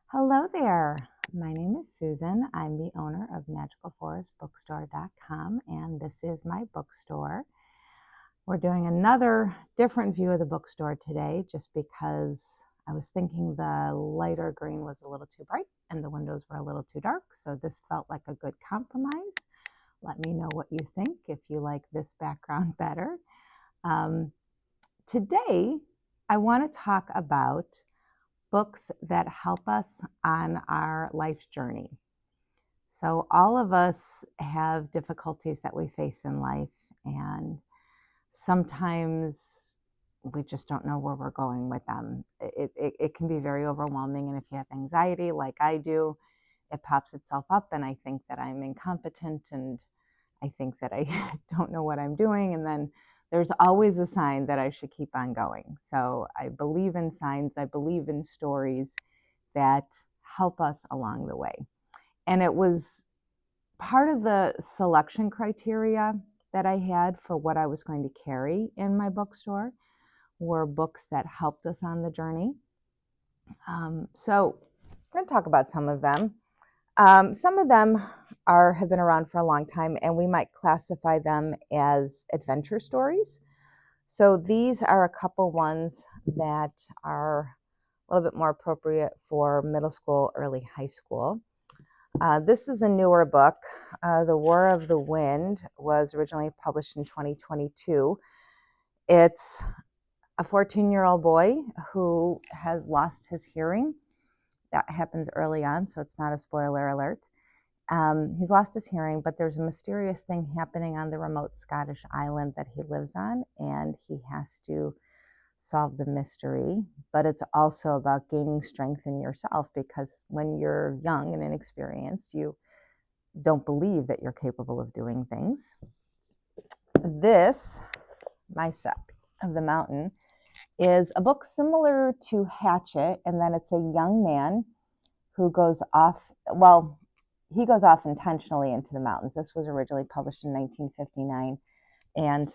Hello there. My name is Susan. I'm the owner of magicalforestbookstore.com, and this is my bookstore. We're doing another different view of the bookstore today just because I was thinking the lighter green was a little too bright and the windows were a little too dark, so this felt like a good compromise. Let me know what you think if you like this background better. Today, I want to talk about books that help us on our life's journey. So, all of us have difficulties that we face in life, and sometimes we just don't know where we're going with them. It can be very overwhelming. And if you have anxiety, like I do, it pops itself up, and I think that I'm incompetent, and I think that I don't know what I'm doing. And then there's always a sign that I should keep on going. So I believe in signs, I believe in stories that help us along the way. And it was part of the selection criteria that I had for what I was going to carry in my bookstore were books that helped us on the journey. So we're going to talk about some of them. Some of them have been around for a long time, and we might classify them as adventure stories. So these are a couple ones that are a little bit more appropriate for middle school, early high school. This is a newer book. The War of the Wind was originally published in 2022. It's a 14-year-old boy who has lost his hearing. That happens early on, so it's not a spoiler alert. He's lost his hearing, but there's a mysterious thing happening on the remote Scottish island that he lives on, and he has to solve the mystery. But it's also about gaining strength in yourself, because when you're young and inexperienced, you don't believe that you're capable of doing things. This, My Step of the Mountain, is a book similar to Hatchet, and then it's a young man who goes off, he goes off intentionally into the mountains. This was originally published in 1959, and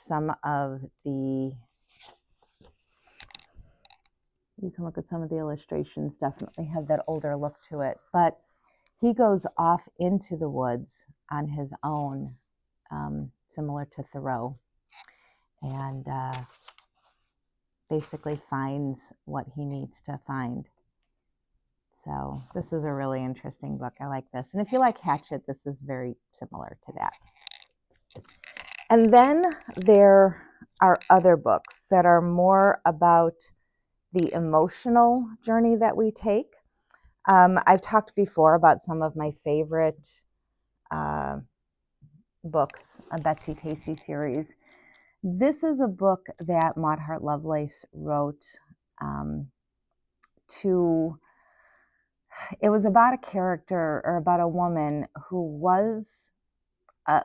you can look at some of the illustrations, definitely have that older look to it. But he goes off into the woods on his own, similar to Thoreau, and basically finds what he needs to find. So this is a really interesting book. I like this. And if you like Hatchet, this is very similar to that. And then there are other books that are more about the emotional journey that we take. I've talked before about some of my favorite books, a Betsy Tacy series. This is a book that Maud Hart Lovelace wrote it was about a character, or about a woman who was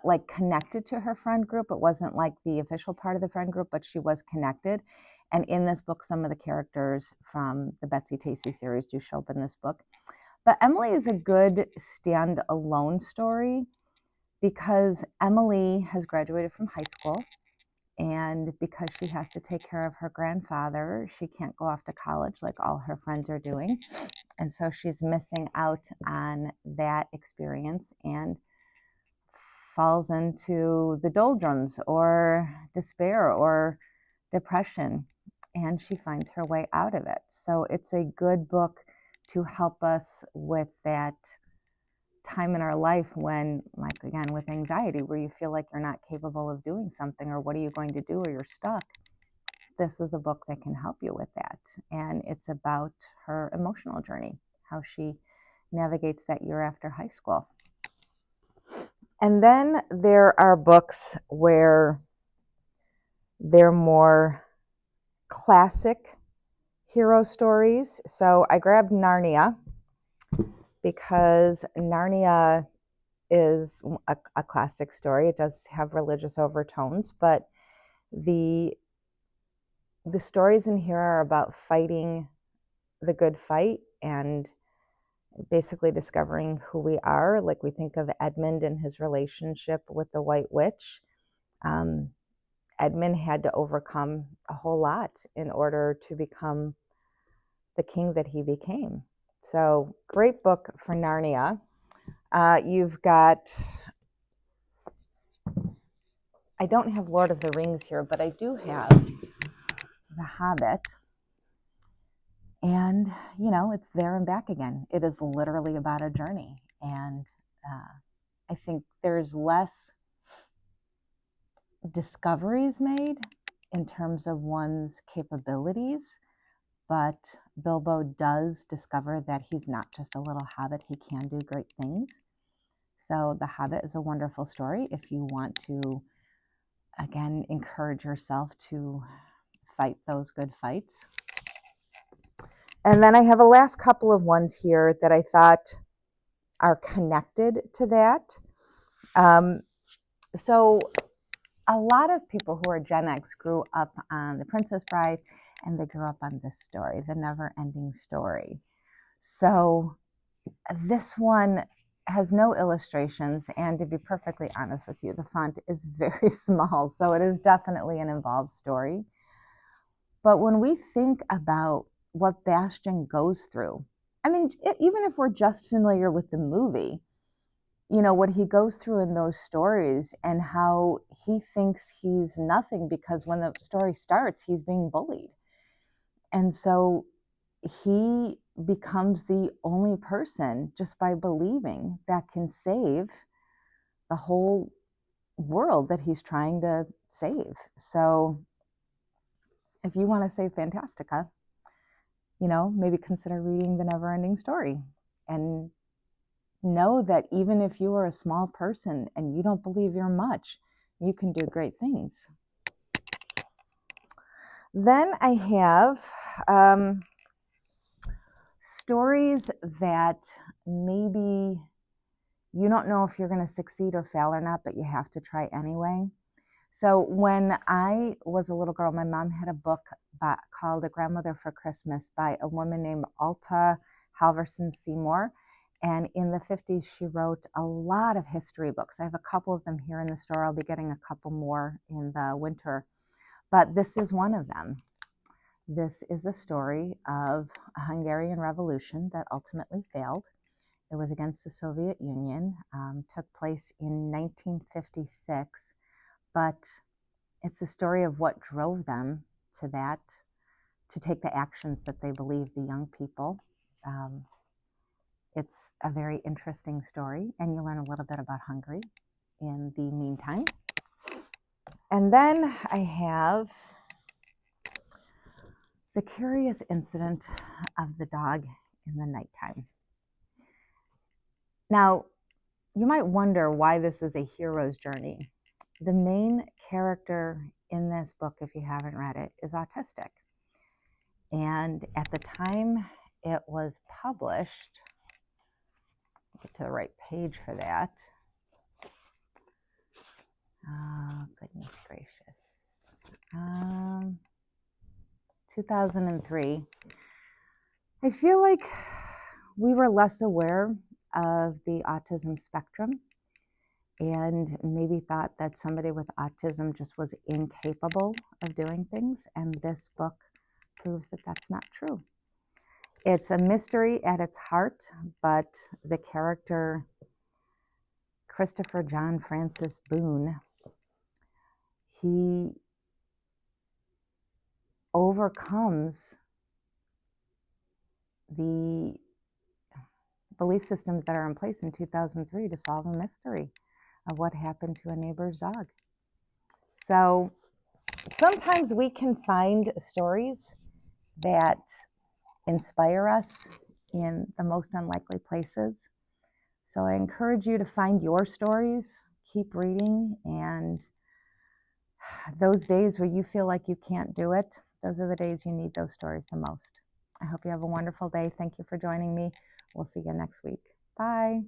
like connected to her friend group. It wasn't like the official part of the friend group, but she was connected. And in this book, some of the characters from the Betsy Tacy series do show up in this book. But Emily is a good stand-alone story because Emily has graduated from high school, and because she has to take care of her grandfather, she can't go off to college like all her friends are doing. And so she's missing out on that experience and falls into the doldrums or despair or depression, and she finds her way out of it. So it's a good book to help us with that time in our life when, like again, with anxiety, where you feel like you're not capable of doing something, or what are you going to do, or you're stuck. This is a book that can help you with that. And it's about her emotional journey, how she navigates that year after high school. And then there are books where they're more classic hero stories. So I grabbed Narnia because Narnia is a classic story. It does have religious overtones, but the stories in here are about fighting the good fight and basically discovering who we are. Like, we think of Edmund and his relationship with the White Witch. Edmund had to overcome a whole lot in order to become the king that he became. So great book for Narnia. You've got, I don't have Lord of the Rings here, but I do have The Hobbit. And, you know, it's there and back again. It is literally about a journey. And I think there's less discoveries made in terms of one's capabilities, but Bilbo does discover that he's not just a little hobbit, he can do great things. So The Hobbit is a wonderful story if you want to, again, encourage yourself to fight those good fights. And then I have a last couple of ones here that I thought are connected to that. So a lot of people who are Gen X grew up on The Princess Bride, and they grew up on this story, The Never Ending Story. So this one has no illustrations, and to be perfectly honest with you, the font is very small, so it is definitely an involved story. But when we think about what Bastian goes through, I mean, even if we're just familiar with the movie, you know, what he goes through in those stories and how he thinks he's nothing because when the story starts, he's being bullied. And so he becomes the only person just by believing that can save the whole world that he's trying to save. So if you want to save Fantastica, you know, maybe consider reading The Never-Ending Story and know that even if you are a small person and you don't believe you're much, you can do great things. Then I have stories that maybe you don't know if you're going to succeed or fail or not, but you have to try anyway. So when I was a little girl, my mom had a book called A Grandmother for Christmas by a woman named Alta Halverson Seymour. And in the 50s, she wrote a lot of history books. I have a couple of them here in the store. I'll be getting a couple more in the winter. But this is one of them. This is a story of a Hungarian revolution that ultimately failed. It was against the Soviet Union, took place in 1956. But it's the story of what drove them to that, to take the actions that they believe, the young people. It's a very interesting story, and you learn a little bit about Hungary in the meantime. And then I have The Curious Incident of the Dog in the Nighttime. Now, you might wonder why this is a hero's journey. The main character in this book, if you haven't read it, is autistic. And at the time it was published, get to the right page for that. Oh, goodness gracious. 2003. I feel like we were less aware of the autism spectrum and maybe thought that somebody with autism just was incapable of doing things. And this book proves that that's not true. It's a mystery at its heart, but the character Christopher John Francis Boone, he overcomes the belief systems that are in place in 2003 to solve a mystery of what happened to a neighbor's dog. So sometimes we can find stories that inspire us in the most unlikely places. So I encourage you to find your stories, keep reading, and those days where you feel like you can't do it, those are the days you need those stories the most. I hope you have a wonderful day. Thank you for joining me. We'll see you next week. Bye.